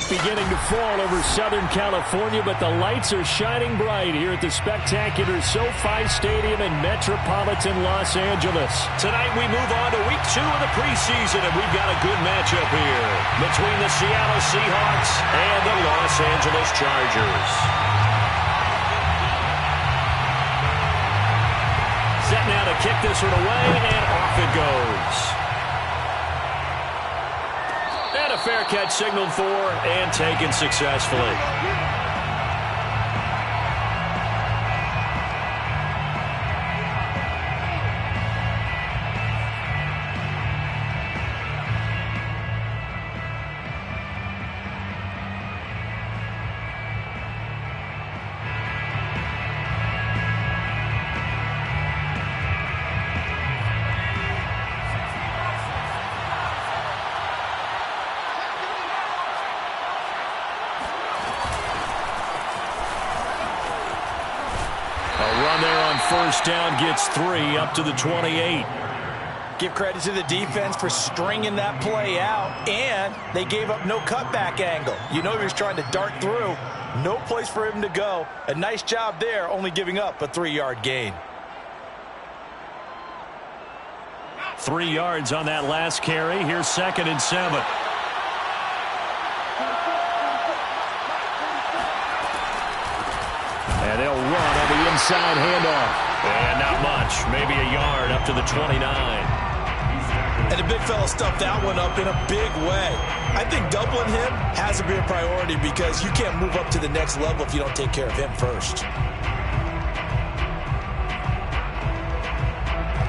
night beginning to fall over Southern California, but the lights are shining bright here at the spectacular SoFi Stadium in metropolitan Los Angeles. Tonight we move on to week 2 of the preseason, and we've got a good matchup here between the Seattle Seahawks and the Los Angeles Chargers. Set now to kick this one away, and off it goes. And a fair catch signaled for and taken successfully. First down gets 3 up to the 28. Give credit to the defense for stringing that play out, and they gave up no cutback angle. You know he was trying to dart through. No place for him to go. A nice job there, only giving up a 3-yard gain. 3 yards on that last carry. Here's 2nd and 7. And they'll run on the inside handoff. And not much. Maybe a yard up to the 29. And the big fella stuffed that one up in a big way. I think doubling him has to be a priority because you can't move up to the next level if you don't take care of him first.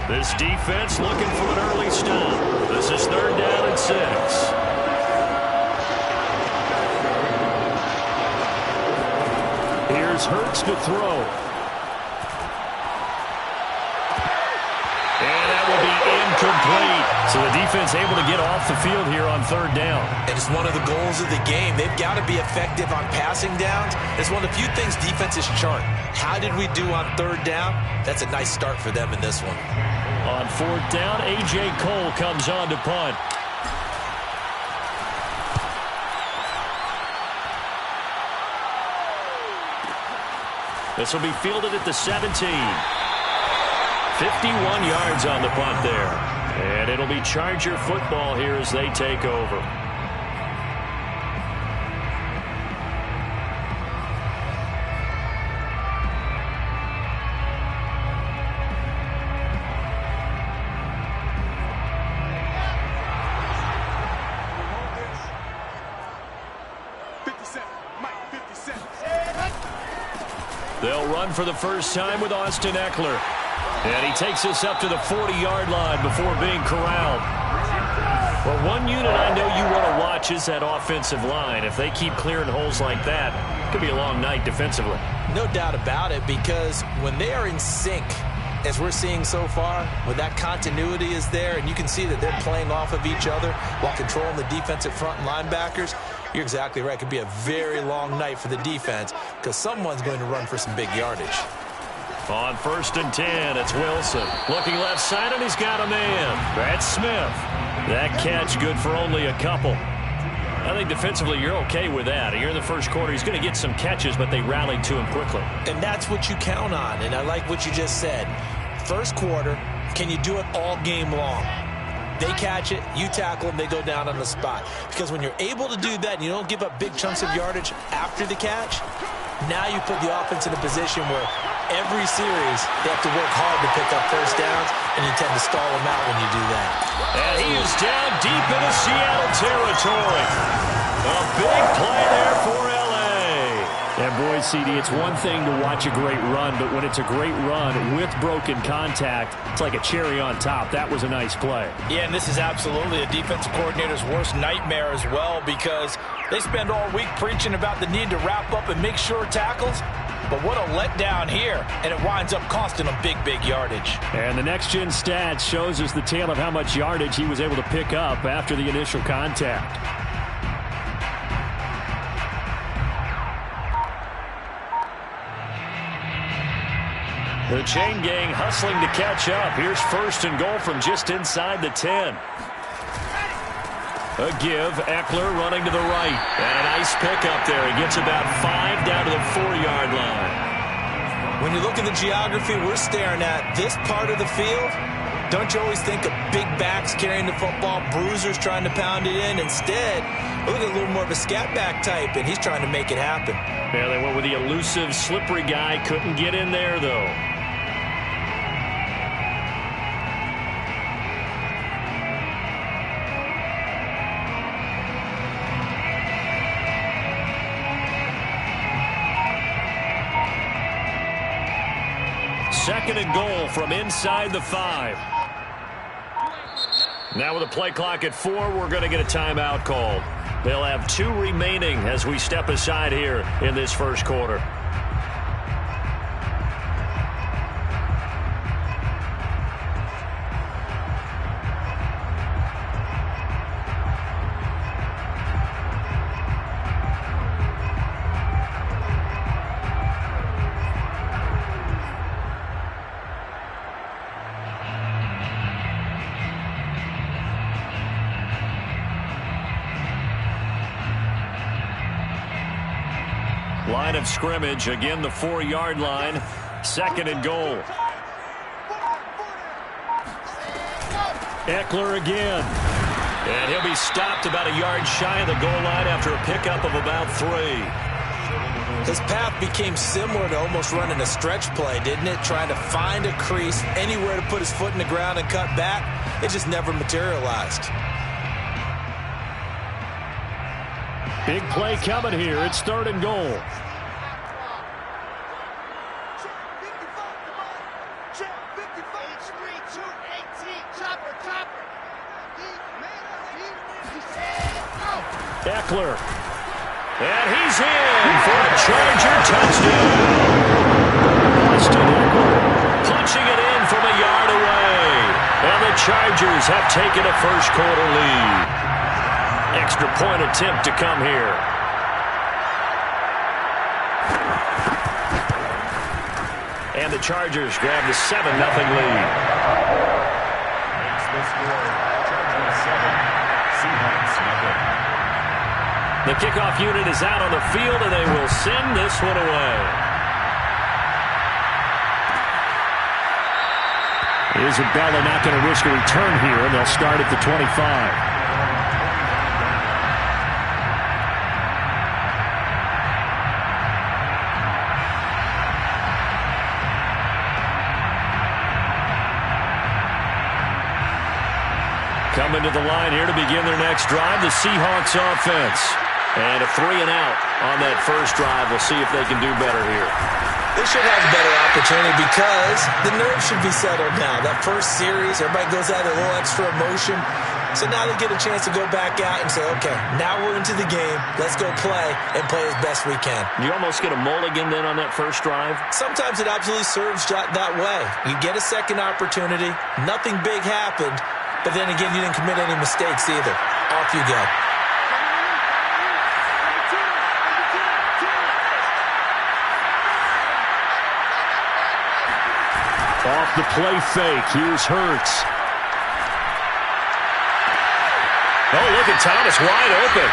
This defense looking for an early stop. This is 3rd down and 6. Here's Hurts to throw. And that will be incomplete. So the defense able to get off the field here on 3rd down. And it's one of the goals of the game. They've got to be effective on passing downs. It's one of the few things defenses chart. How did we do on 3rd down? That's a nice start for them in this one. On 4th down, A.J. Cole comes on to punt. This will be fielded at the 17. 51 yards on the punt there. And it'll be Charger football here as they take over. They'll run for the first time with Austin Eckler. And he takes us up to the 40-yard line before being corralled. Well, one unit I know you want to watch is that offensive line. If they keep clearing holes like that, it could be a long night defensively. No doubt about it, because when they are in sync, as we're seeing so far, when that continuity is there, and you can see that they're playing off of each other while controlling the defensive front and linebackers, you're exactly right. It could be a very long night for the defense because someone's going to run for some big yardage. On 1st and 10, it's Wilson. Looking left side, and he's got a man. That's Smith. That catch good for only a couple. I think defensively you're okay with that. Here in the first quarter, he's going to get some catches, but they rallied to him quickly. And that's what you count on, and I like what you just said. First quarter, can you do it all game long? They catch it, you tackle them, they go down on the spot. Because when you're able to do that and you don't give up big chunks of yardage after the catch, now you put the offense in a position where every series they have to work hard to pick up first downs, and you tend to stall them out when you do that. And he is down deep into Seattle territory. A big play there for L.A. And boy, CD, it's one thing to watch a great run, but when it's a great run with broken contact, it's like a cherry on top. That was a nice play. Yeah, and this is absolutely a defensive coordinator's worst nightmare as well, because they spend all week preaching about the need to wrap up and make sure tackles. But what a letdown here, and it winds up costing them big yardage. And the next-gen stats shows us the tale of how much yardage he was able to pick up after the initial contact. The chain gang hustling to catch up. Here's 1st and goal from just inside the 10. A give. Eckler running to the right. And a nice pickup there. He gets about 5 down to the 4-yard line. When you look at the geography we're staring at, this part of the field, don't you always think of big backs carrying the football, bruisers trying to pound it in? Instead, look at a little more of a scat back type, and he's trying to make it happen. Yeah, they went with the elusive, slippery guy. Couldn't get in there, though. Second and goal from inside the 5. Now with a play clock at 4, we're going to get a timeout called. They'll have 2 remaining as we step aside here in this first quarter. Line of scrimmage, again the 4-yard line. Second and goal. Eckler again. And he'll be stopped about a yard shy of the goal line after a pickup of about 3. His path became similar to almost running a stretch play, didn't it? Trying to find a crease, anywhere to put his foot in the ground and cut back. It just never materialized. Big play coming here. It's third and goal. Eckler. And he's in for a Charger touchdown. Austin Eckler punching it in from a yard away. And the Chargers have taken a first quarter lead. Extra point attempt to come here. And the Chargers grab the 7-0 lead. The kickoff unit is out on the field, and they will send this one away. Isabella not going to risk a return here, and they'll start at the 25. Coming to the line here to begin their next drive, the Seahawks offense. And a 3-and-out on that first drive. We'll see if they can do better here. They should have a better opportunity because the nerves should be settled now. That first series, everybody goes out with a little extra emotion. So now they get a chance to go back out and say, okay, now we're into the game. Let's go play and play as best we can. You almost get a mulligan then on that first drive? Sometimes it absolutely serves that way. You get a second opportunity. Nothing big happened. But then again, you didn't commit any mistakes either. Off you go. Off the play fake. Here's Hurts. Oh, look at Thomas wide open.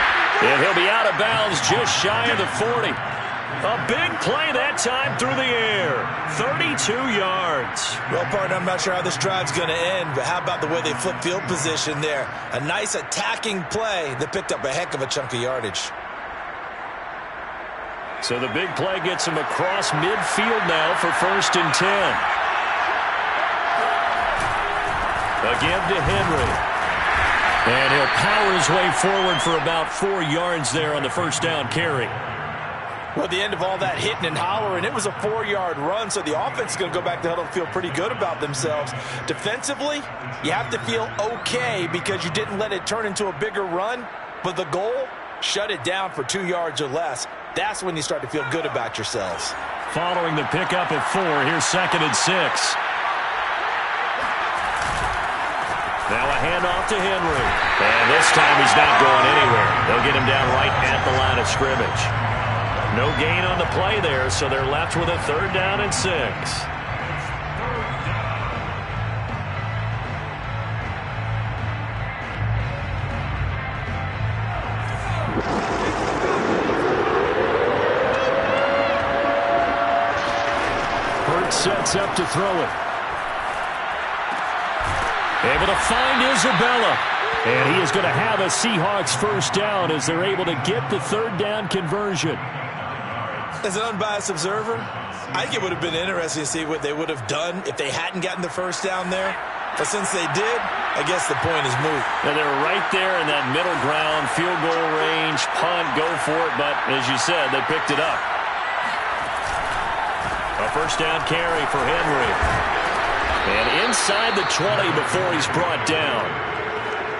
And he'll be out of bounds just shy of the 40. A big play that time through the air. 32 yards. Well, partner, I'm not sure how this drive's going to end, but how about the way they flip field position there? A nice attacking play that picked up a heck of a chunk of yardage. So the big play gets him across midfield now for 1st and 10. A give to Henry. And he'll power his way forward for about 4 yards there on the first down carry. Well, at the end of all that hitting and hollering, it was a 4-yard run, so the offense is going to go back to huddle and feel pretty good about themselves. Defensively, you have to feel okay because you didn't let it turn into a bigger run, but the goal, shut it down for 2 yards or less. That's when you start to feel good about yourselves. Following the pickup of 4, here's 2nd and 6. Now a handoff to Henry. And this time he's not going anywhere. They'll get him down right at the line of scrimmage. No gain on the play there, so they're left with a 3rd down and 6. sets up to throw it. Able to find Isabella. And he is going to have a Seahawks first down as they're able to get the third down conversion. As an unbiased observer, I think it would have been interesting to see what they would have done if they hadn't gotten the first down there. But since they did, I guess the point is moot. And they were right there in that middle ground, field goal range, punt, go for it. But as you said, they picked it up. A first down carry for Henry. And inside the 20 before he's brought down.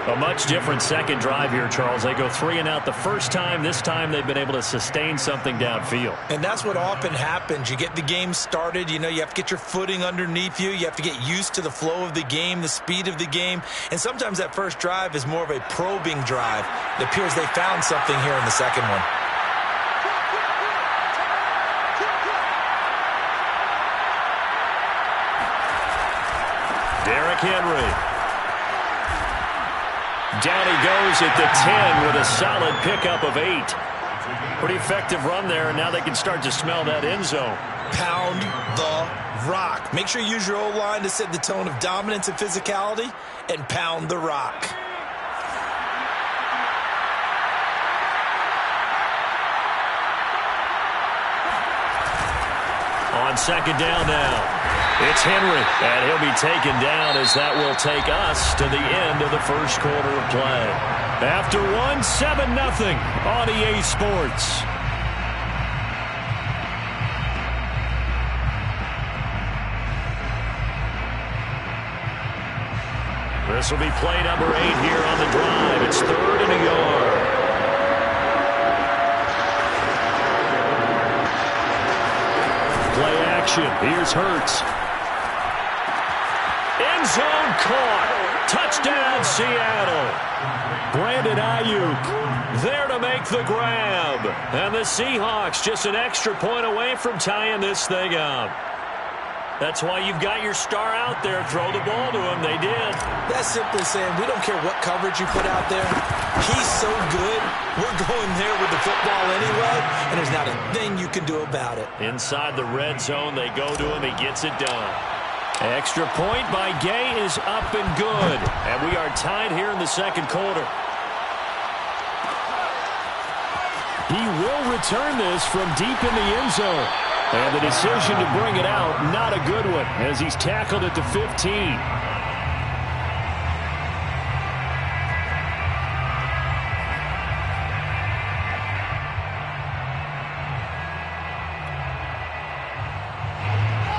A much different second drive here, Charles. They go 3 and out the first time. This time they've been able to sustain something downfield. And that's what often happens. You get the game started. You know, you have to get your footing underneath you. You have to get used to the flow of the game, the speed of the game. And sometimes that first drive is more of a probing drive. It appears they found something here in the second one. Derrick Henry. Down he goes at the 10 with a solid pickup of 8. Pretty effective run there, and now they can start to smell that end zone. Pound the rock. Make sure you use your O-line to set the tone of dominance and physicality, and pound the rock. On second down now. It's Henry, and he'll be taken down as that will take us to the end of the first quarter of play. After 7-0 on EA Sports. This will be play number 8 here on the drive. It's 3rd and a yard. Play action. Here's Hurts. End zone caught. Touchdown, Seattle. Brandon Ayuk there to make the grab. And the Seahawks just an extra point away from tying this thing up. That's why you've got your star out there. Throw the ball to him. They did. That's simply saying we don't care what coverage you put out there. He's so good. We're going there with the football anyway, and there's not a thing you can do about it. Inside the red zone, they go to him. He gets it done. Extra point by Gay is up and good. And we are tied here in the second quarter. He will return this from deep in the end zone. And the decision to bring it out, not a good one, as he's tackled at the 15.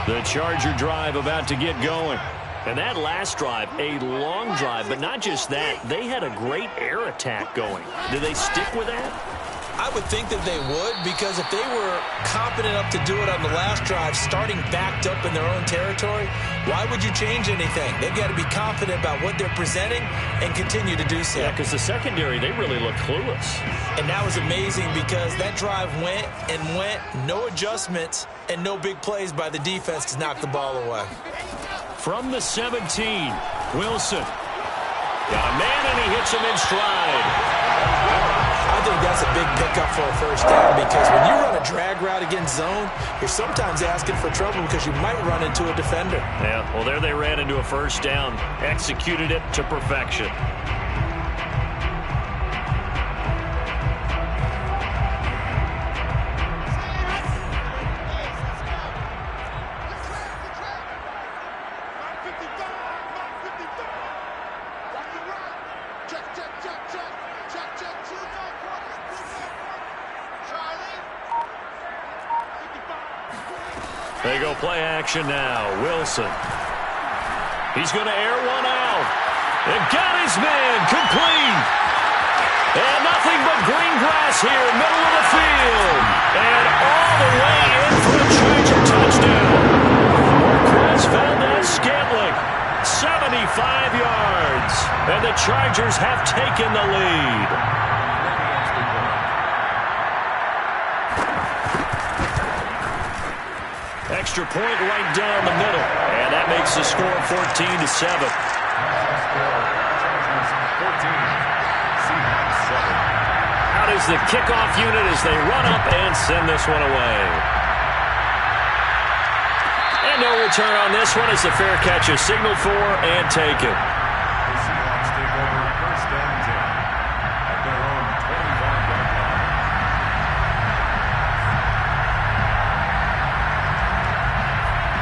The Charger drive about to get going. And that last drive, a long drive, but not just that. They had a great air attack going. Do they stick with that? I would think that they would, because if they were confident enough to do it on the last drive, starting backed up in their own territory, why would you change anything? They've got to be confident about what they're presenting and continue to do so. Yeah, because the secondary, they really look clueless. And that was amazing because that drive went and went, no adjustments, and no big plays by the defense to knock the ball away. From the 17, Wilson. Got a man, and he hits him in stride. I think that's a big pickup for a first down, because when you run a drag route against zone, you're sometimes asking for trouble because you might run into a defender. Yeah, well, there they ran into a first down. Executed it to perfection. They go play action now. Wilson. He's going to air one out. And got his man complete. And nothing but green grass here, middle of the field. And all the way in for a Charger touchdown. Marquez found that Scantling. 75 yards. And the Chargers have taken the lead. Extra point right down the middle. And that makes the score 14-7. Out is the kickoff unit as they run up and send this one away. And no return on this one as the fair catch is signaled for and taken. The Seahawks take over first and 10 at their own 25-yard line.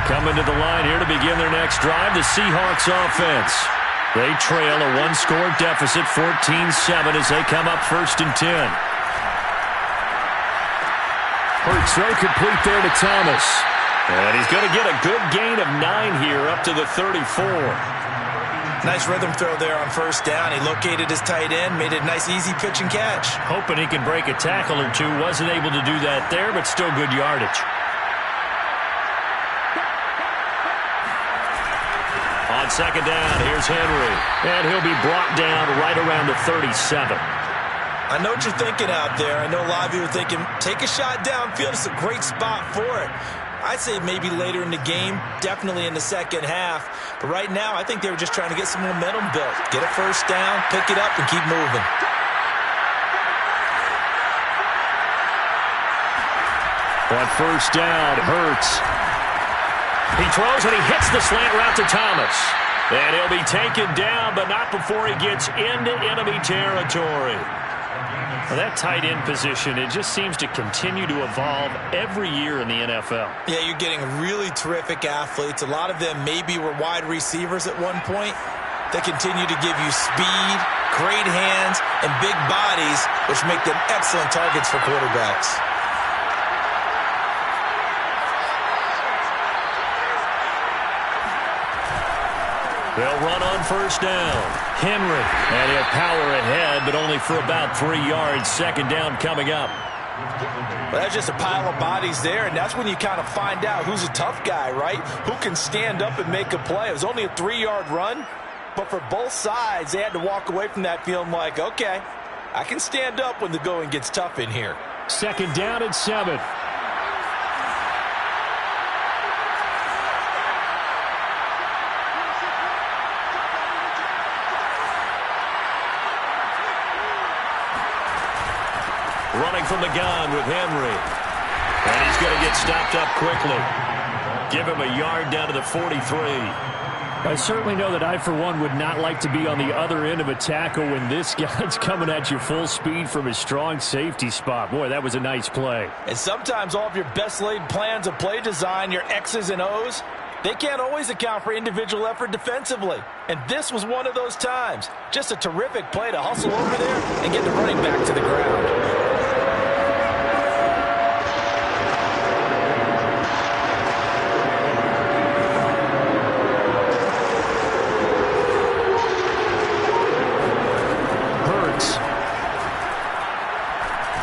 Coming to the line here to begin their next drive, the Seahawks offense. They trail a one-score deficit, 14-7, as they come up first and 10. Hurts throw complete there to Thomas. And he's going to get a good gain of 9 here up to the 34. Nice rhythm throw there on first down. He located his tight end, made it a nice easy pitch and catch. Hoping he can break a tackle or two. Wasn't able to do that there, but still good yardage. On second down, here's Henry. And he'll be brought down right around the 37. I know what you're thinking out there. I know a lot of you are thinking, take a shot downfield. It's a great spot for it. I'd say maybe later in the game, definitely in the second half. But right now, I think they were just trying to get some momentum built. Get a first down, pick it up, and keep moving. On first down, Hurts. He throws and he hits the slant route to Thomas. And he'll be taken down, but not before he gets into enemy territory. Well, that tight end position, it just seems to continue to evolve every year in the NFL. Yeah, you're getting really terrific athletes. A lot of them maybe were wide receivers at one point. They continue to give you speed, great hands, and big bodies, which make them excellent targets for quarterbacks. They'll run on first down. Henry, and he'll power ahead, but only for about 3 yards. Second down coming up. Well, that's just a pile of bodies there, and that's when you kind of find out who's a tough guy, right? Who can stand up and make a play. It was only a 3-yard run, but for both sides, they had to walk away from that feeling like, okay, I can stand up when the going gets tough in here. Second down and 7. Running from the gun with Henry. And he's going to get stopped up quickly. Give him a yard down to the 43. I certainly know that I, for one, would not like to be on the other end of a tackle when this guy's coming at you full speed from his strong safety spot. Boy, that was a nice play. And sometimes all of your best laid plans of play design, your X's and O's, they can't always account for individual effort defensively. And this was one of those times. Just a terrific play to hustle over there and get the running back to the ground.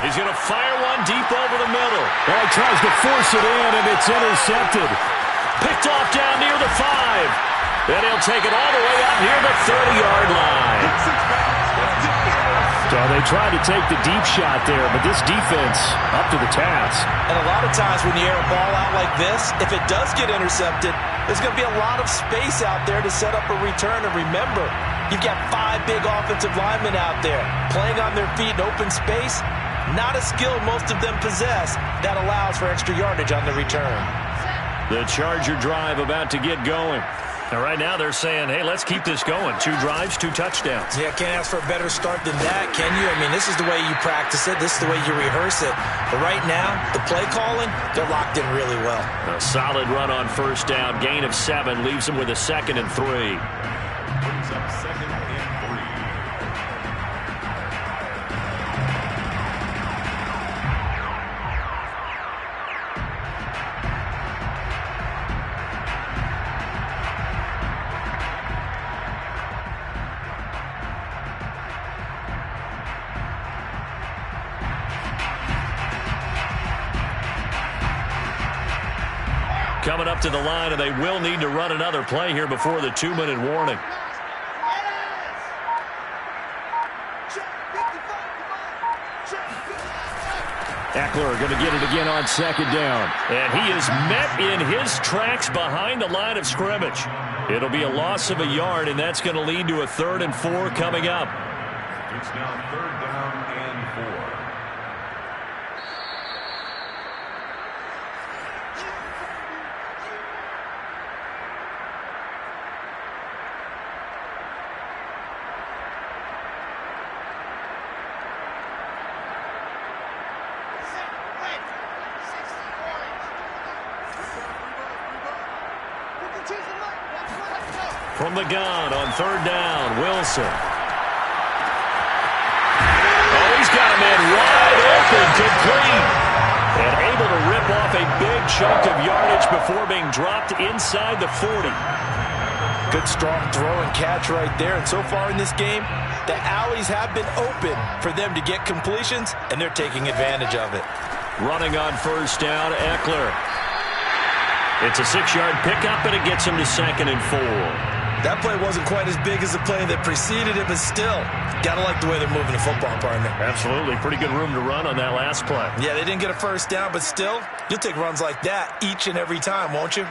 He's going to fire one deep over the middle. Oh, he tries to force it in, and it's intercepted. Picked off down near the 5. And he'll take it all the way up near the 30-yard line. So they tried to take the deep shot there, but this defense up to the task. And a lot of times when you air a ball out like this, if it does get intercepted, there's going to be a lot of space out there to set up a return. And remember, you've got 5 big offensive linemen out there playing on their feet in open space. Not a skill most of them possess that allows for extra yardage on the return. The Charger drive about to get going. And right now they're saying, hey, let's keep this going. 2 drives, 2 touchdowns. Yeah, can't ask for a better start than that, can you? I mean, this is the way you practice it. This is the way you rehearse it. But right now, the play calling, they're locked in really well. A solid run on first down. Gain of 7 leaves them with a 2nd and 3. Brings up 2nd and 3. Coming up to the line, and they will need to run another play here before the 2-minute warning. Eckler going to get it again on second down. And he is met in his tracks behind the line of scrimmage. It'll be a loss of a yard, and that's going to lead to a 3rd and 4 coming up. It's now 3rd down and 4. From the gun on third down, Wilson. Oh, he's got a man wide open, complete. And able to rip off a big chunk of yardage before being dropped inside the 40. Good strong throw and catch right there. And so far in this game, the alleys have been open for them to get completions, and they're taking advantage of it. Running on first down, Eckler. It's a 6-yard pickup, and it gets him to 2nd and 4. That play wasn't quite as big as the play that preceded it, but still, gotta like the way they're moving the football, partner. Absolutely. Pretty good room to run on that last play. Yeah, they didn't get a first down, but still, you'll take runs like that each and every time, won't you?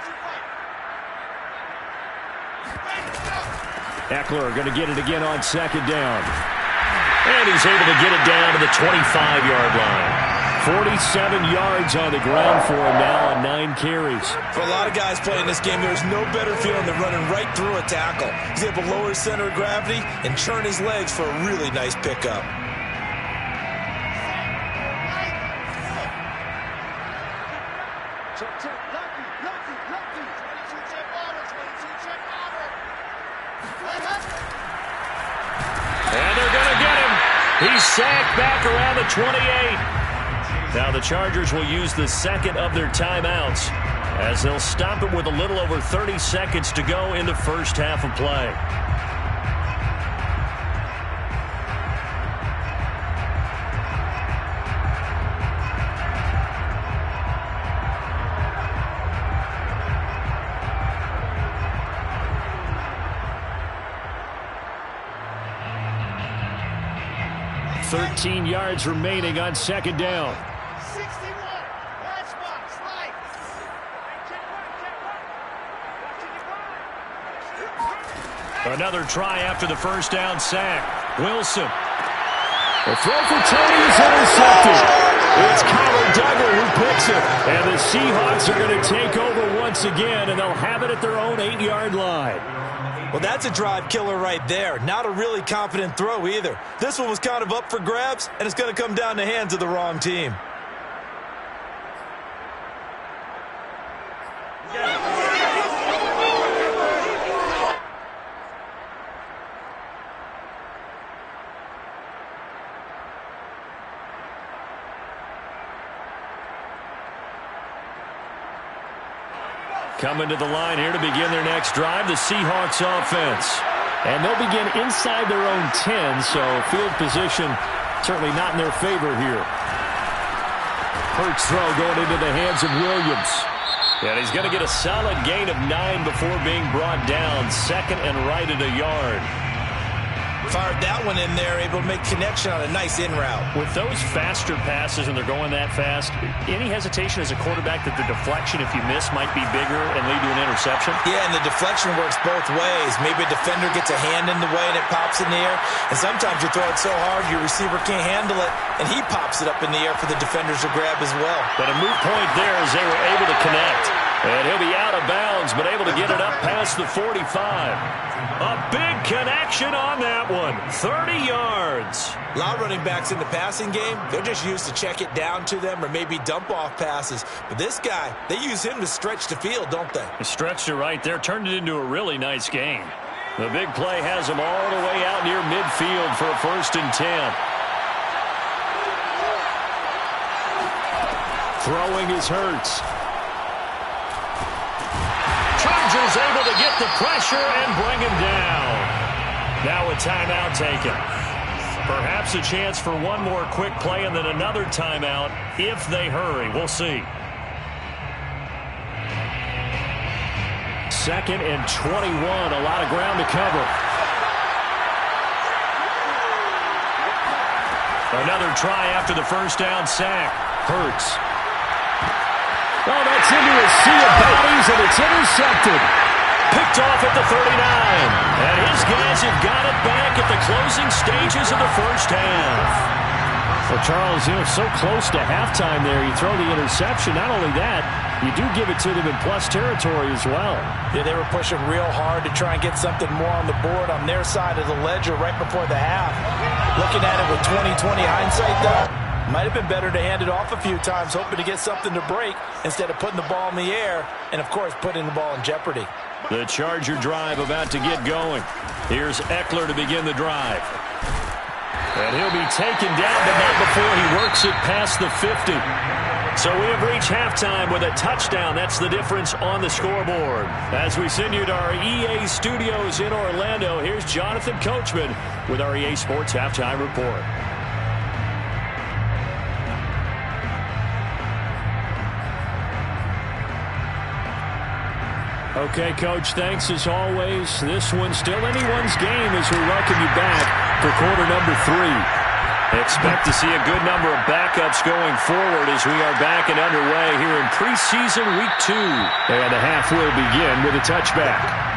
Eckler going to get it again on 2nd down. And he's able to get it down to the 25-yard line. 47 yards on the ground for him now on 9 carries. For a lot of guys playing this game, there's no better feeling than running right through a tackle. He's able to lower his center of gravity and churn his legs for a really nice pickup. And they're going to get him. He's sacked back around the 28. Now the Chargers will use the second of their timeouts as they'll stop it with a little over 30 seconds to go in the first half of play. Yards remaining on 2nd down. 61. Watch box. Right. Another try after the first down sack. Wilson. The throw for Tony is intercepted. It's Connor Duggar who picks it. And the Seahawks are going to take over once again, and they'll have it at their own 8-yard line. Well, that's a drive killer right there. Not a really confident throw either. This one was kind of up for grabs, and it's going to come down the hands of the wrong team. Coming to the line here to begin their next drive, the Seahawks offense. And they'll begin inside their own 10, so field position certainly not in their favor here. Hurts throw going into the hands of Williams. And he's going to get a solid gain of 9 before being brought down. 2nd and right at a yard. Fired that one in there, able to make connection on a nice in route. With those faster passes and they're going that fast, any hesitation as a quarterback that the deflection, if you miss, might be bigger and lead to an interception? Yeah, and the deflection works both ways. Maybe a defender gets a hand in the way and it pops in the air. And sometimes you throw it so hard your receiver can't handle it, and he pops it up in the air for the defenders to grab as well. But a moot point there as they were able to connect. And he'll be out of bounds, but able to get it up past the 45. A big connection on that one. 30 yards. A lot of running backs in the passing game, they're just used to check it down to them or maybe dump off passes. But this guy, they use him to stretch the field, don't they? He stretched it right there, turned it into a really nice gain. The big play has him all the way out near midfield for a 1st and 10. Throwing is Hurts. Chargers able to get the pressure and bring him down. Now a timeout taken. Perhaps a chance for one more quick play and then another timeout if they hurry. We'll see. 2nd and 21. A lot of ground to cover. Another try after the first down sack. Hurts. Oh, that's into a sea of bodies, and it's intercepted. Picked off at the 39. And his guys have got it back at the closing stages of the first half. Well, Charles, so close to halftime there. You throw the interception. Not only that, you do give it to them in plus territory as well. Yeah, they were pushing real hard to try and get something more on the board on their side of the ledger right before the half. Looking at it with 20/20 hindsight, though, Might have been better to hand it off a few times, hoping to get something to break instead of putting the ball in the air and, of course, putting the ball in jeopardy. The Charger drive about to get going. Here's Eckler to begin the drive. And he'll be taken down, but not before he works it past the 50. So we have reached halftime with a touchdown. That's the difference on the scoreboard. As we send you to our EA studios in Orlando, here's Jonathan Coachman with our EA Sports Halftime Report. Okay, Coach, thanks as always. This one's still anyone's game as we welcome you back for quarter number 3. Expect to see a good number of backups going forward as we are back and underway here in preseason week 2. And the half will begin with a touchback.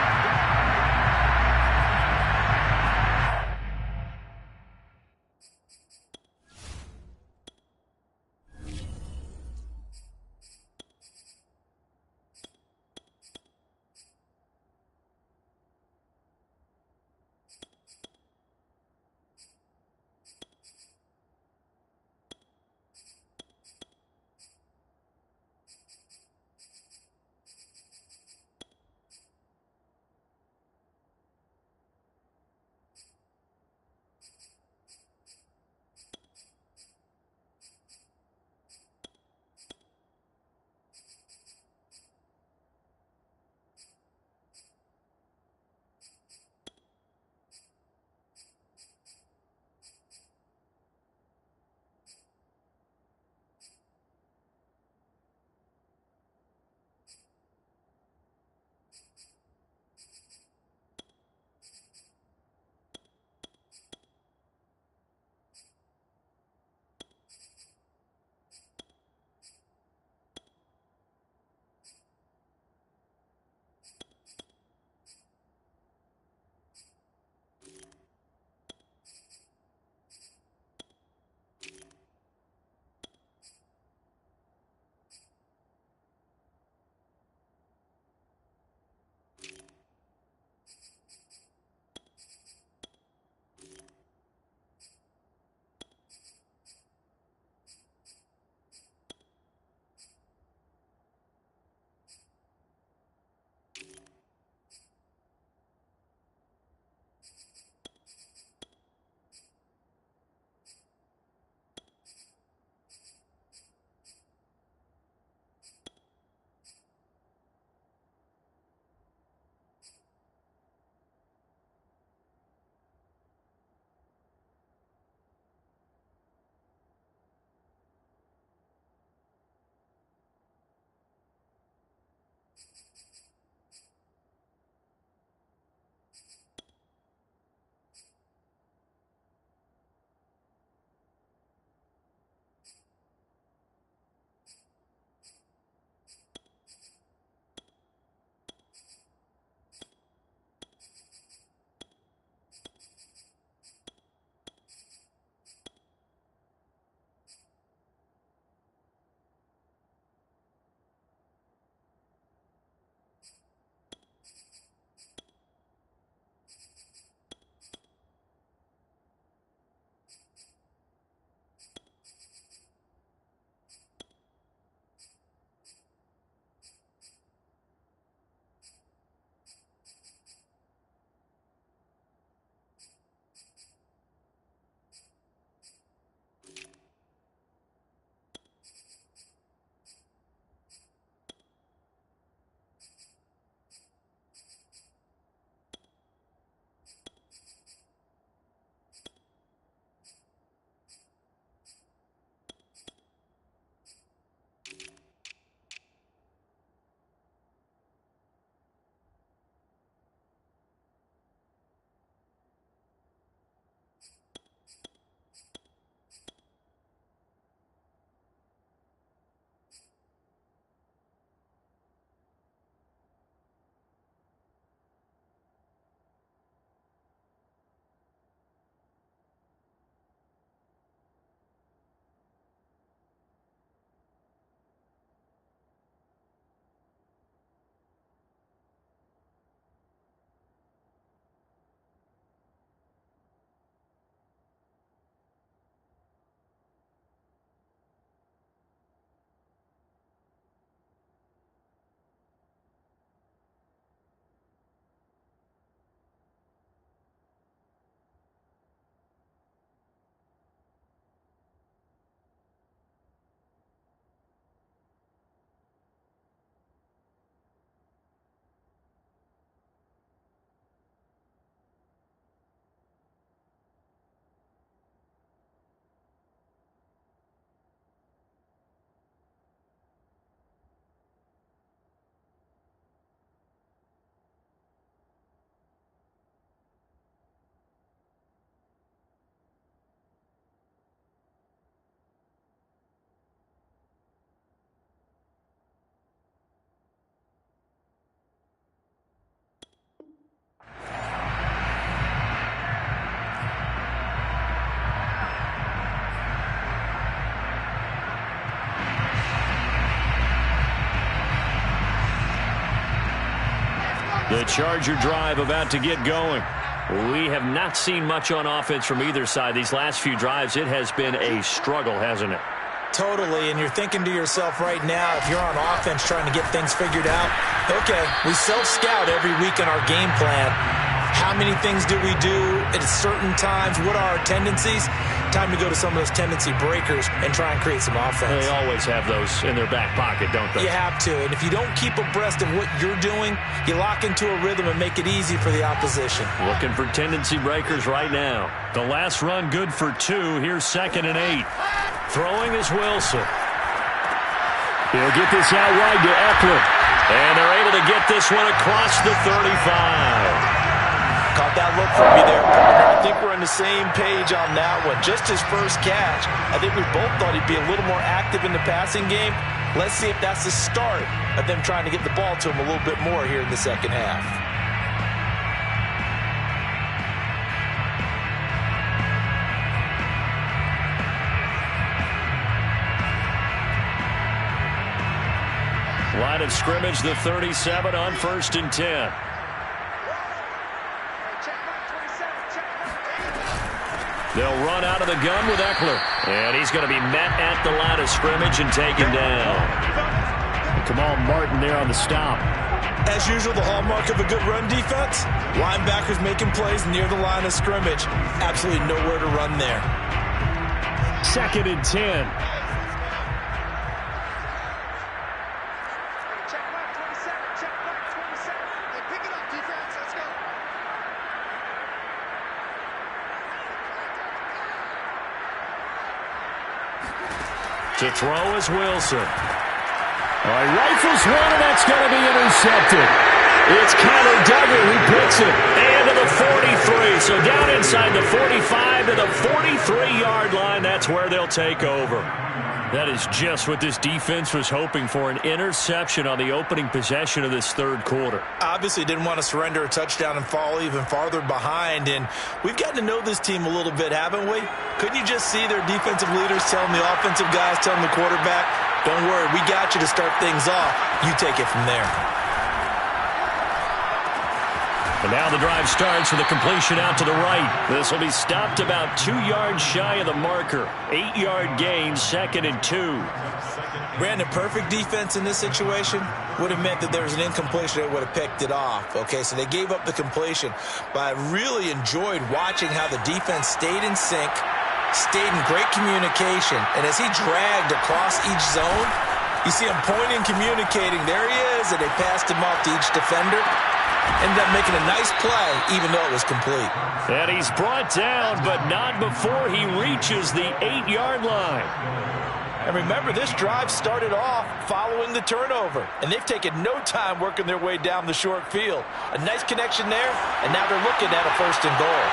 The Charger drive about to get going. We have not seen much on offense from either side. These last few drives, it has been a struggle, hasn't it? Totally, and you're thinking to yourself right now, if you're on offense trying to get things figured out, okay, we self-scout every week in our game plan. How many things do we do at certain times? What are our tendencies? Time to go to some of those tendency breakers and try and create some offense. They always have those in their back pocket, don't they? You have to, and if you don't keep abreast of what you're doing, you lock into a rhythm and make it easy for the opposition. Looking for tendency breakers right now. The last run good for 2. Here's 2nd and 8. Throwing is Wilson. He'll get this out wide to Eckler. And they're able to get this one across the 35. Caught that look from me there, partner. I think we're on the same page on that one. Just his first catch, I think we both thought he'd be a little more active in the passing game. Let's see if that's the start of them trying to get the ball to him a little bit more here in the second half. Line of scrimmage, the 37 on 1st and 10. They'll run out of the gun with Eckler. And he's going to be met at the line of scrimmage and taken down. Kamal Martin there on the stop. As usual, the hallmark of a good run defense, linebackers making plays near the line of scrimmage. Absolutely nowhere to run there. 2nd and 10. To throw is Wilson. All right, rifles one, and that's going to be intercepted. It's Connor Duggar who picks it. And to the 43. So down inside the 45 to the 43-yard line. That's where they'll take over. That is just what this defense was hoping for, an interception on the opening possession of this third quarter. Obviously didn't want to surrender a touchdown and fall even farther behind, and we've gotten to know this team a little bit, haven't we? Couldn't you just see their defensive leaders telling the offensive guys, telling the quarterback, don't worry, we got you to start things off. You take it from there. And now the drive starts with a completion out to the right. This will be stopped about 2 yards shy of the marker. 8-yard gain, 2nd and 2. Brandon, perfect defense in this situation would have meant that there was an incompletion that would have picked it off. Okay, so they gave up the completion. But I really enjoyed watching how the defense stayed in sync, stayed in great communication. And as he dragged across each zone, you see him pointing, communicating. There he is, and they passed him off to each defender. Ended up making a nice play, even though it was complete. And he's brought down, but not before he reaches the 8-yard line. And remember, this drive started off following the turnover, and they've taken no time working their way down the short field. A nice connection there, and now they're looking at a 1st and goal.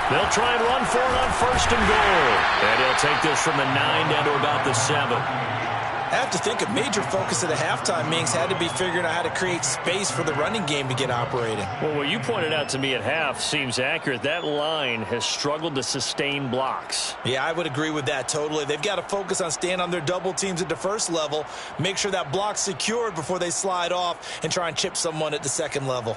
They'll try and run for it on 1st and goal. And he'll take this from the 9 down to about the 7. I have to think a major focus of the halftime meetings had to be figuring out how to create space for the running game to get operating. Well, what you pointed out to me at half seems accurate. That line has struggled to sustain blocks. Yeah, I would agree with that totally. They've got to focus on staying on their double teams at the first level, make sure that block's secured before they slide off and try and chip someone at the second level.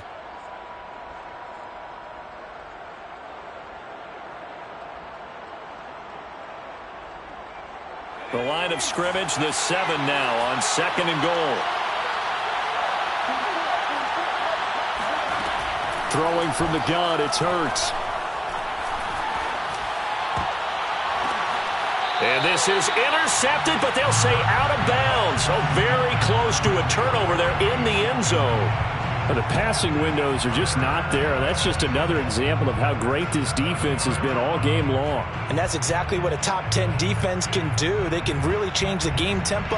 The line of scrimmage, the 7 now on 2nd and goal. Throwing from the gun, it's Hurts. And this is intercepted, but they'll say out of bounds. So very close to a turnover there in the end zone. The passing windows are just not there. That's just another example of how great this defense has been all game long. And that's exactly what a top 10 defense can do. They can really change the game tempo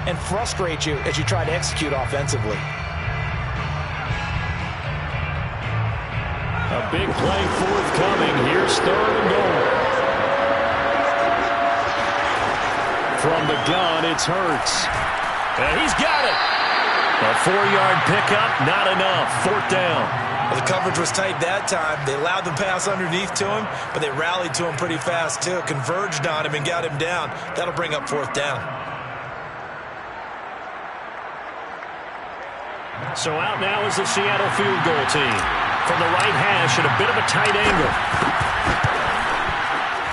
and frustrate you as you try to execute offensively. A big play forthcoming. Here's 3rd and goal. From the gun, it's Hurts. And he's got it. A 4-yard pickup, not enough. 4th down. Well, the coverage was tight that time. They allowed the pass underneath to him, but they rallied to him pretty fast, too. Converged on him and got him down. That'll bring up 4th down. So out now is the Seattle field goal team. From the right hash at a bit of a tight angle.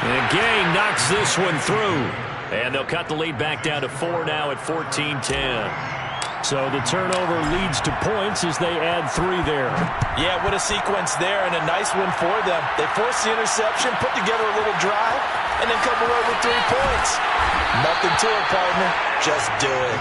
And Gang knocks this one through. And they'll cut the lead back down to 4 now at 14-10. So the turnover leads to points as they add 3 there. Yeah, what a sequence there, and a nice one for them. They forced the interception, put together a little drive, and then come away with 3 points. Nothing to it, partner. Just do it.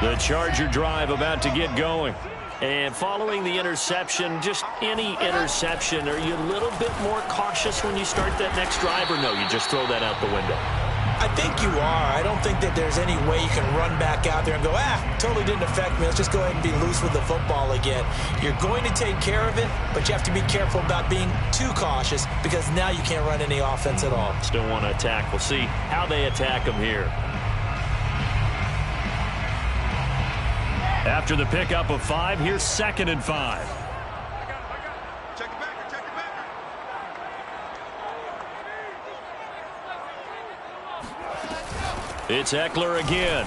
The Charger drive about to get going. And following the interception, just any interception, are you a little bit more cautious when you start that next drive, or no, you just throw that out the window? I think you are. I don't think that there's any way you can run back out there and go, totally didn't affect me. Let's just go ahead and be loose with the football again. You're going to take care of it, but you have to be careful about being too cautious because now you can't run any offense at all. Still want to attack. We'll see how they attack them here. After the pickup of 5, here's 2nd and 5. Check it back. It's Eckler again.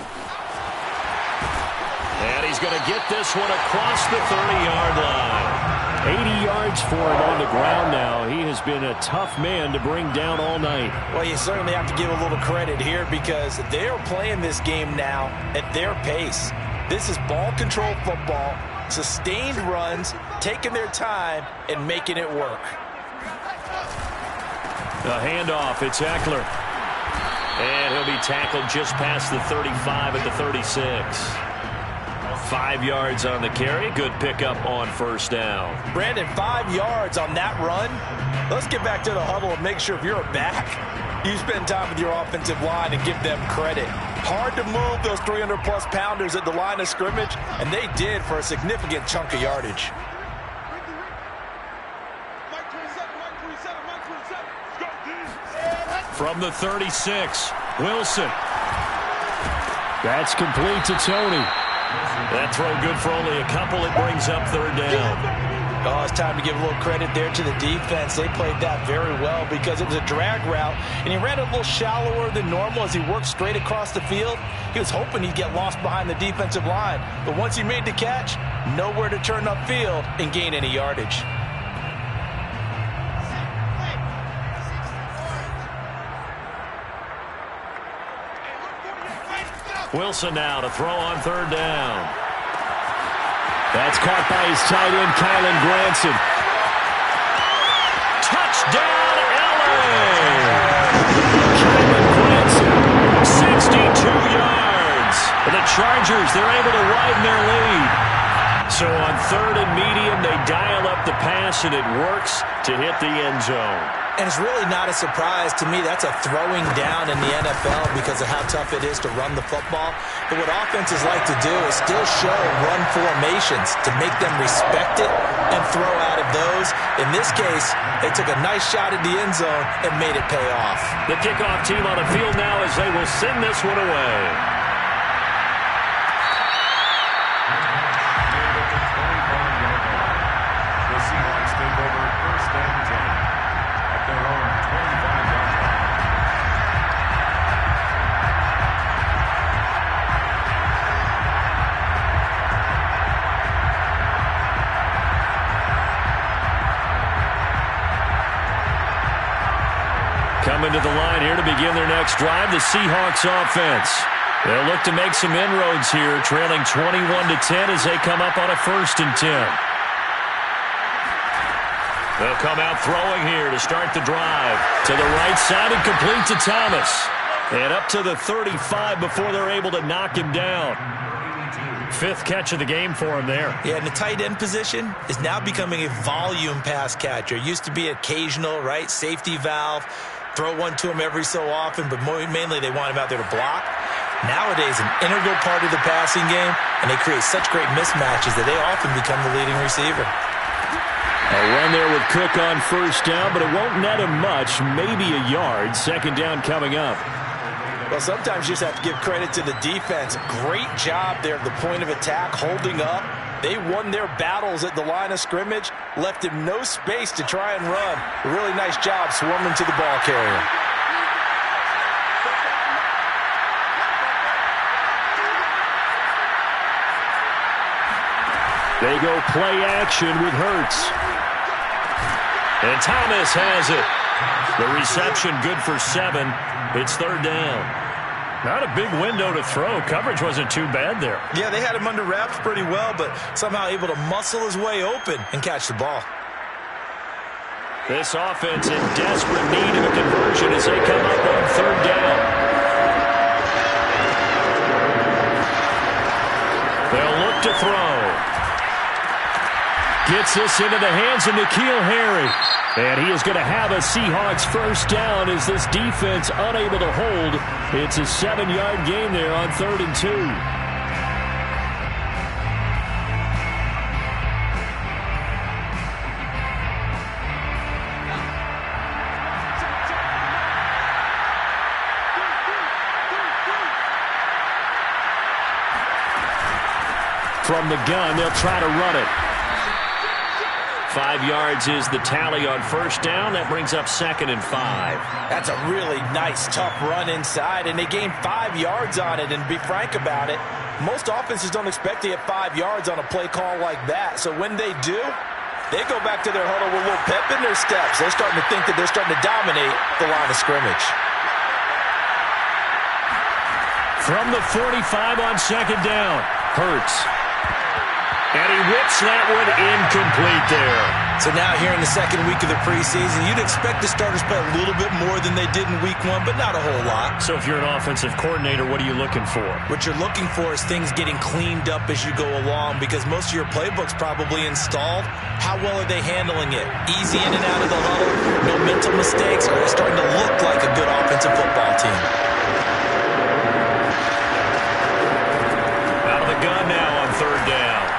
And he's going to get this one across the 30-yard line. 80 yards for him on the ground now. He has been a tough man to bring down all night. Well, you certainly have to give a little credit here because they're playing this game now at their pace. This is ball control football, sustained runs, taking their time, and making it work. A handoff, it's Eckler. And he'll be tackled just past the 35 at the 36. 5 yards on the carry. Good pickup on 1st down. Brandon, 5 yards on that run. Let's get back to the huddle and make sure if you're a back, you spend time with your offensive line and give them credit. Hard to move those 300-plus pounders at the line of scrimmage, and they did for a significant chunk of yardage. From the 36, Wilson. That's complete to Tony. That throw good for only a couple. It brings up 3rd down. Oh, it's time to give a little credit there to the defense. They played that very well because it was a drag route, and he ran a little shallower than normal as he worked straight across the field. He was hoping he'd get lost behind the defensive line, but once he made the catch, nowhere to turn upfield and gain any yardage. Wilson now to throw on 3rd down. That's caught by his tight end, Kylan Granson. Touchdown, LA! Kylan Granson, 62 yards. And the Chargers, they're able to widen their lead. So on 3rd and medium, they dial up the pass, and it works to hit the end zone. And it's really not a surprise to me. That's a throwing down in the NFL because of how tough it is to run the football. But what offenses like to do is still show run formations to make them respect it and throw out of those. In this case, they took a nice shot at the end zone and made it pay off. The kickoff team on the field now as they will send this one away. The Seahawks take over 1st and 10. Their own 25-yard line. Coming to the line here to begin their next drive, the Seahawks offense. They'll look to make some inroads here, trailing 21-10 as they come up on a 1st and 10. They'll come out throwing here to start the drive. To the right side and complete to Thomas. And up to the 35 before they're able to knock him down. 5th catch of the game for him there. Yeah, and the tight end position is now becoming a volume pass catcher. It used to be occasional, right? Safety valve. Throw one to him every so often, but mainly they want him out there to block. Nowadays, an integral part of the passing game, and they create such great mismatches that they often become the leading receiver. A run there with Cook on first down, but it won't net him much, maybe a yard. Second down coming up. Well, sometimes you just have to give credit to the defense. Great job there at the point of attack, holding up. They won their battles at the line of scrimmage, left him no space to try and run. A really nice job swarming to the ball carrier. They go play action with Hurts. And Thomas has it. The reception good for 7. It's third down. Not a big window to throw. Coverage wasn't too bad there. Yeah, they had him under wraps pretty well, but somehow able to muscle his way open and catch the ball. This offense in desperate need of a conversion as they come up on third down. They'll look to throw. Gets this into the hands of N'Keal Harry. And he is going to have a Seahawks first down as this defense unable to hold. It's a 7-yard gain there on 3rd and 2. From the gun, they'll try to run it. 5 yards is the tally on first down. That brings up 2nd and 5. That's a really nice, tough run inside, and they gained 5 yards on it. And to be frank about it, most offenses don't expect to get 5 yards on a play call like that. So when they do, they go back to their huddle with a little pep in their steps. They're starting to think that they're starting to dominate the line of scrimmage. From the 45 on 2nd down, Hurts. And he whips that one incomplete there. So now here in the 2nd week of the preseason, you'd expect the starters play a little bit more than they did in week 1, but not a whole lot. So if you're an offensive coordinator, what are you looking for? What you're looking for is things getting cleaned up as you go along, because most of your playbook's probably installed. How well are they handling it? Easy in and out of the huddle, no mental mistakes, or are they starting to look like a good offensive football team? Out of the gun now on 3rd down.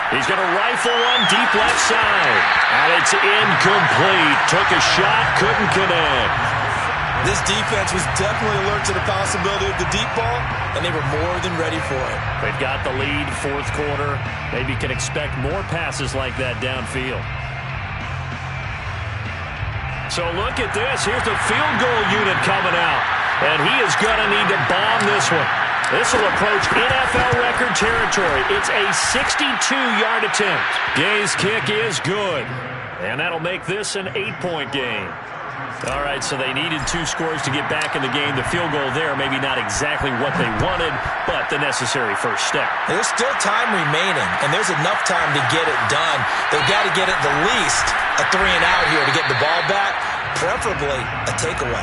He's going to rifle one deep left side. And it's incomplete. Took a shot, couldn't connect. This defense was definitely alert to the possibility of the deep ball, and they were more than ready for it. They've got the lead, 4th quarter. Maybe can expect more passes like that downfield. So look at this. Here's the field goal unit coming out. And he is going to need to bomb this one. This will approach NFL record territory. It's a 62-yard attempt. Gay's kick is good. And that'll make this an 8-point game. All right, so they needed 2 scores to get back in the game. The field goal there, maybe not exactly what they wanted, but the necessary first step. There's still time remaining, and there's enough time to get it done. They've got to get at the least a 3-and-out here to get the ball back, preferably a takeaway.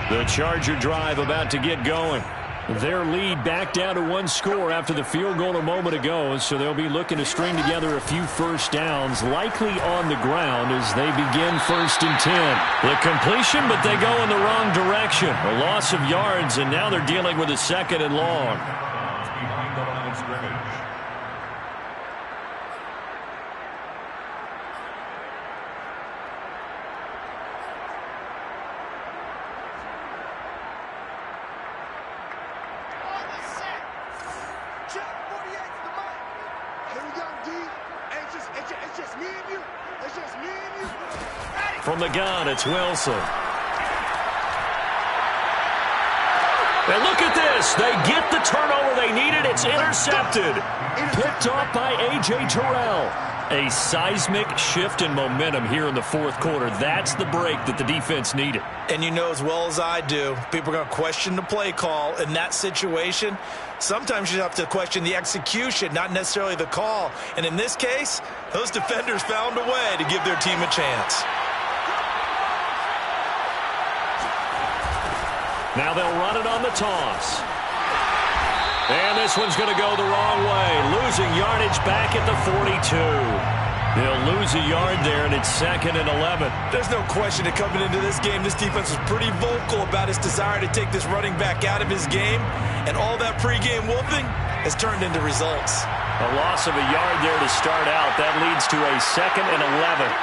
The Charger drive about to get going. Their lead back down to 1 score after the field goal a moment ago, so they'll be looking to string together a few first downs, likely on the ground as they begin 1st and 10. The completion, but they go in the wrong direction. A loss of yards, and now they're dealing with a 2nd and long. Behind the line of scrimmage. From the gun, it's Wilson. And look at this. They get the turnover they needed. It's intercepted. Picked off by A.J. Terrell. A seismic shift in momentum here in the 4th quarter. That's the break that the defense needed. And you know as well as I do, people are going to question the play call in that situation. Sometimes you have to question the execution, not necessarily the call. And in this case, those defenders found a way to give their team a chance. Now they'll run it on the toss. And this one's going to go the wrong way, losing yardage back at the 42. They'll lose a yard there, and it's 2nd and 11. There's no question that coming into this game, this defense was pretty vocal about its desire to take this running back out of his game, and all that pregame wolfing has turned into results. A loss of a yard there to start out. That leads to a 2nd and 11.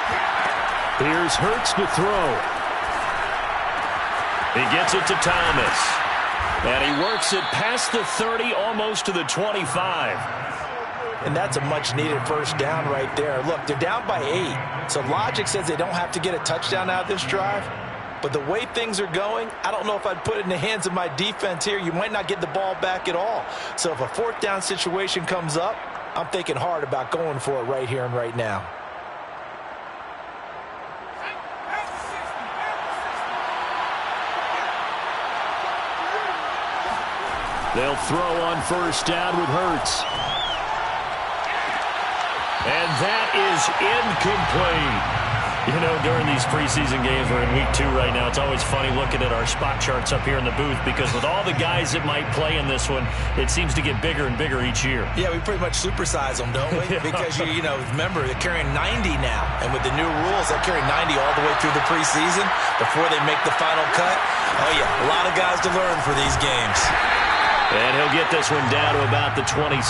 Here's Hurts to throw. He gets it to Thomas. And he works it past the 30, almost to the 25. And that's a much-needed first down right there. Look, they're down by 8. So logic says they don't have to get a touchdown out of this drive. But the way things are going, I don't know if I'd put it in the hands of my defense here. You might not get the ball back at all. So if a 4th down situation comes up, I'm thinking hard about going for it right here and right now. They'll throw on first down with Hurts. And that is incomplete. You know, during these preseason games, we're in week 2 right now. It's always funny looking at our spot charts up here in the booth because with all the guys that might play in this one, it seems to get bigger and bigger each year. Yeah, we pretty much supersize them, don't we? Because, you know, remember, they're carrying 90 now. And with the new rules, they'll carry 90 all the way through the preseason before they make the final cut. Oh, yeah, a lot of guys to learn for these games. And he'll get this one down to about the 27.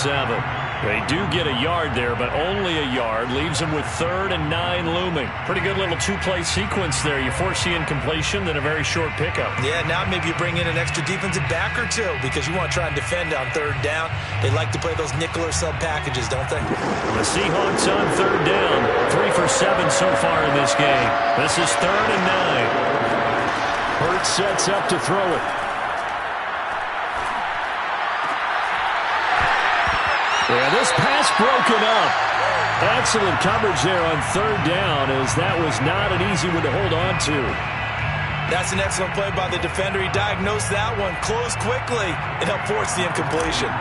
They do get a yard there, but only a yard. Leaves them with 3rd and 9 looming. Pretty good little 2-play sequence there. You force the incompletion, then a very short pickup. Yeah, now maybe you bring in an extra defensive back or two because you want to try and defend on 3rd down. They like to play those nickel or sub packages, don't they? The Seahawks on 3rd down. 3 for 7 so far in this game. This is 3rd and 9. Hurts sets up to throw it. Yeah, this pass broken up. Excellent coverage there on 3rd down as that was not an easy one to hold on to. That's an excellent play by the defender. He diagnosed that one, closed quickly, and helped force the incompletion.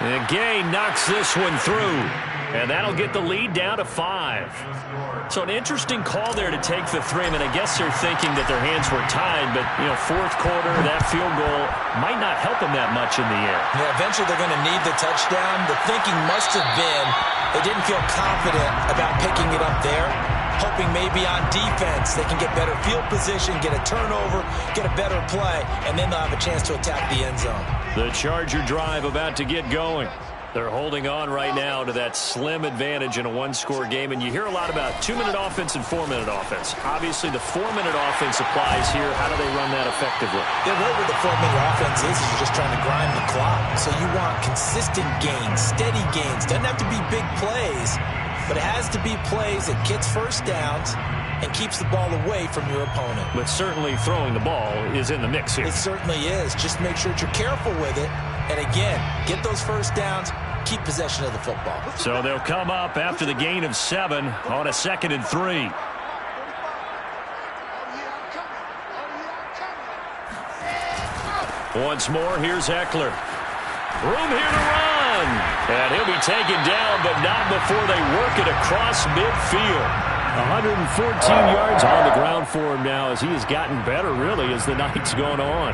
And Gay knocks this one through. And that'll get the lead down to 5. So an interesting call there to take the 3. I mean, I guess they're thinking that their hands were tied, but, you know, 4th quarter, that field goal might not help them that much in the end. Yeah, eventually they're going to need the touchdown. The thinking must have been they didn't feel confident about picking it up there, hoping maybe on defense they can get better field position, get a turnover, get a better play, and then they'll have a chance to attack the end zone. The Charger drive about to get going. They're holding on right now to that slim advantage in a 1-score game, and you hear a lot about 2-minute offense and 4-minute offense. Obviously, the 4-minute offense applies here. How do they run that effectively? Yeah, what the 4-minute offense is you're just trying to grind the clock. So you want consistent gains, steady gains. Doesn't have to be big plays, but it has to be plays that gets first downs and keeps the ball away from your opponent. But certainly throwing the ball is in the mix here. It certainly is. Just make sure that you're careful with it. And again, get those first downs, keep possession of the football. So they'll come up after the gain of 7 on a 2nd and 3. Once more, here's Eckler. Room here to run. And he'll be taken down, but not before they work it across midfield. 114 yards on the ground for him now as he has gotten better, really, as the night's gone on.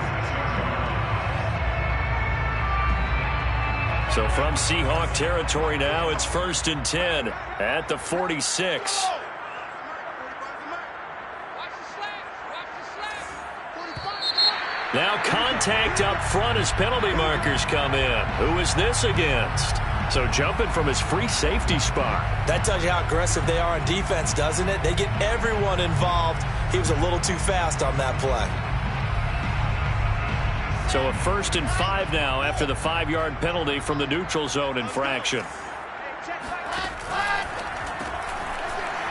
So from Seahawk territory now, it's 1st and 10 at the 46. Now contact up front as penalty markers come in. Who is this against? So jumping from his free safety spot. That tells you how aggressive they are on defense, doesn't it? They get everyone involved. He was a little too fast on that play. So a 1st and 5 now after the 5-yard penalty from the neutral zone infraction.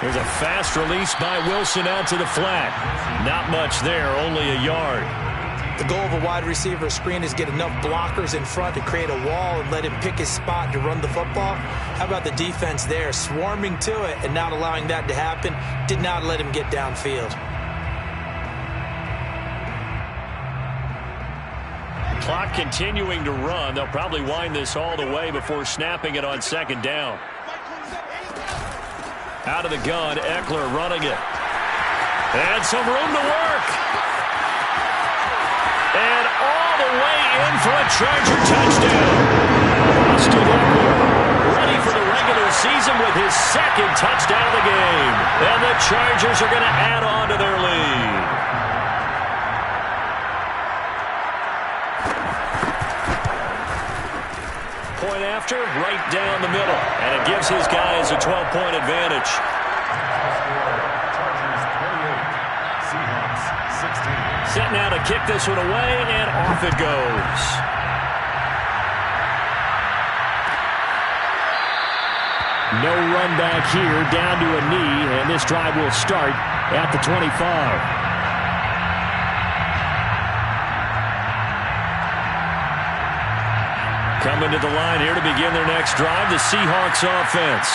There's a fast release by Wilson out to the flat. Not much there, only a yard. The goal of a wide receiver screen is get enough blockers in front to create a wall and let him pick his spot to run the football. How about the defense there, swarming to it and not allowing that to happen? Did not let him get downfield. Clock continuing to run. They'll probably wind this all the way before snapping it on 2nd down. Out of the gun, Eckler running it. And some room to work. in for a Charger touchdown. Austin Eckler, ready for the regular season with his second touchdown of the game. And the Chargers are going to add on to their lead. Point after, right down the middle. And it gives his guys a 12-point advantage. Set now to kick this one away, and off it goes. No run back here, down to a knee, and this drive will start at the 25. Coming to the line here to begin their next drive, the Seahawks offense.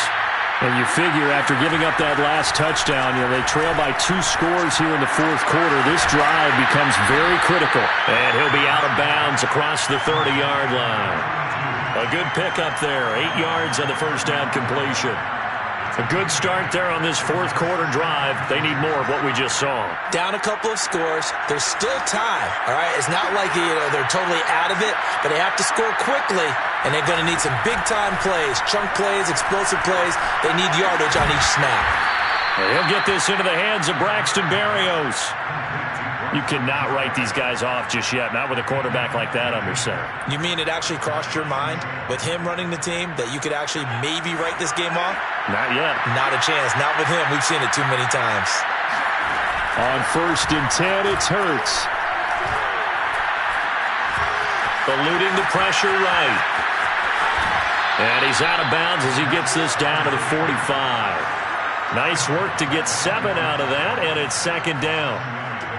And you figure after giving up that last touchdown, they trail by 2 scores here in the fourth quarter. This drive becomes very critical. And he'll be out of bounds across the 30-yard line. A good pickup there, 8 yards on the first down completion. A good start there on this fourth quarter drive. They need more of what we just saw. Down a couple of scores. There's still time, all right? It's not like they're totally out of it, but they have to score quickly, and they're going to need some big-time plays, chunk plays, explosive plays. They need yardage on each snap. He'll get this into the hands of Braxton Berrios. You cannot write these guys off just yet, not with a quarterback like that under center. You mean it actually crossed your mind with him running the team that you could actually maybe write this game off? Not yet. Not a chance. Not with him. We've seen it too many times. On 1st and 10, it's Hurts. Eluding the pressure right. And he's out of bounds as he gets this down to the 45. Nice work to get 7 out of that, and it's 2nd down.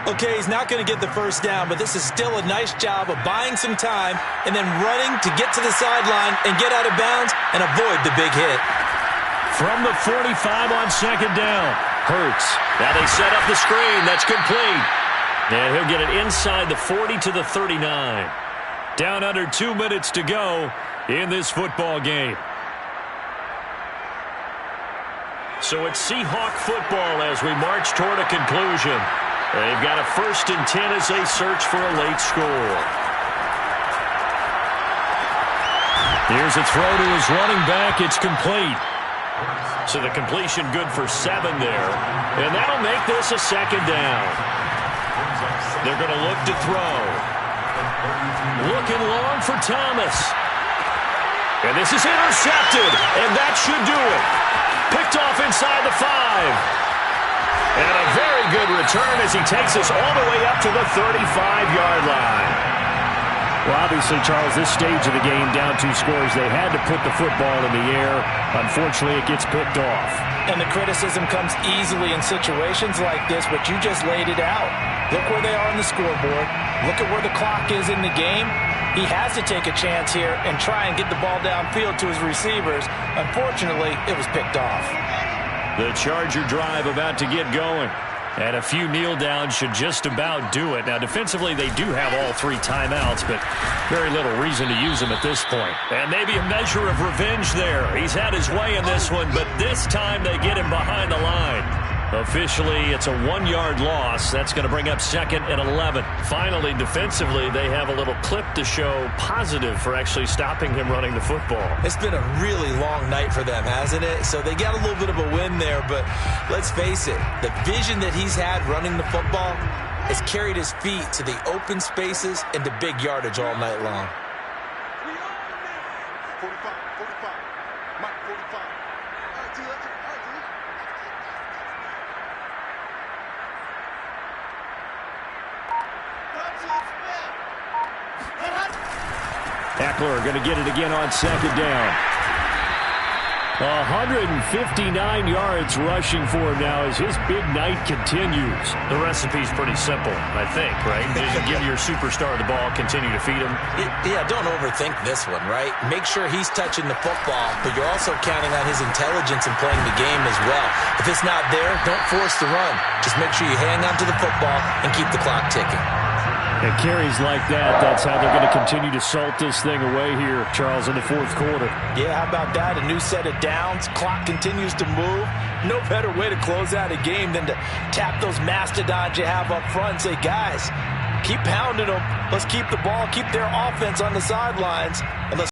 Okay, he's not going to get the first down, but this is still a nice job of buying some time and then running to get to the sideline and get out of bounds and avoid the big hit. From the 45 on 2nd down, Hurts. Now they set up the screen. That's complete. And he'll get it inside the 40 to the 39. Down under 2 minutes to go in this football game. So it's Seahawk football as we march toward a conclusion. They've got a 1st and 10 as they search for a late score. Here's a throw to his running back. It's complete. So the completion good for 7 there. And that'll make this a 2nd down. They're going to look to throw. Looking long for Thomas. And this is intercepted. And that should do it. Picked off inside the 5. And a very good return as he takes us all the way up to the 35-yard line. Well, obviously, Charles, this stage of the game, down 2 scores, they had to put the football in the air. Unfortunately, it gets picked off. And the criticism comes easily in situations like this, but you just laid it out. Look where they are on the scoreboard. Look at where the clock is in the game. He has to take a chance here and try and get the ball downfield to his receivers. Unfortunately, it was picked off. The Charger drive about to get going. And a few kneel downs should just about do it. Now, defensively, they do have all 3 timeouts, but very little reason to use them at this point. And maybe a measure of revenge there. He's had his way in this one, but this time they get him behind the line. Officially, it's a 1-yard loss. That's going to bring up 2nd and 11. Finally, defensively, they have a little clip to show positive for actually stopping him running the football. It's been a really long night for them, hasn't it? So they got a little bit of a win there, but let's face it, the vision that he's had running the football has carried his feet to the open spaces and to big yardage all night long. 45. Mike, 45. All right, T, let's go. Eckler going to get it again on 2nd down. 159 yards rushing for him now as his big night continues. The recipe's pretty simple, I think, right? Just give your superstar the ball, continue to feed him. Yeah, don't overthink this one, right? Make sure he's touching the football, but you're also counting on his intelligence in playing the game as well. If it's not there, don't force the run. Just make sure you hang on to the football and keep the clock ticking. And carries like that, that's how they're going to continue to salt this thing away here, Charles, in the fourth quarter. Yeah, how about that? A new set of downs. Clock continues to move. No better way to close out a game than to tap those mastodons you have up front and say, guys, Keep pounding them. Let's keep the ball, keep their offense on the sidelines, and let's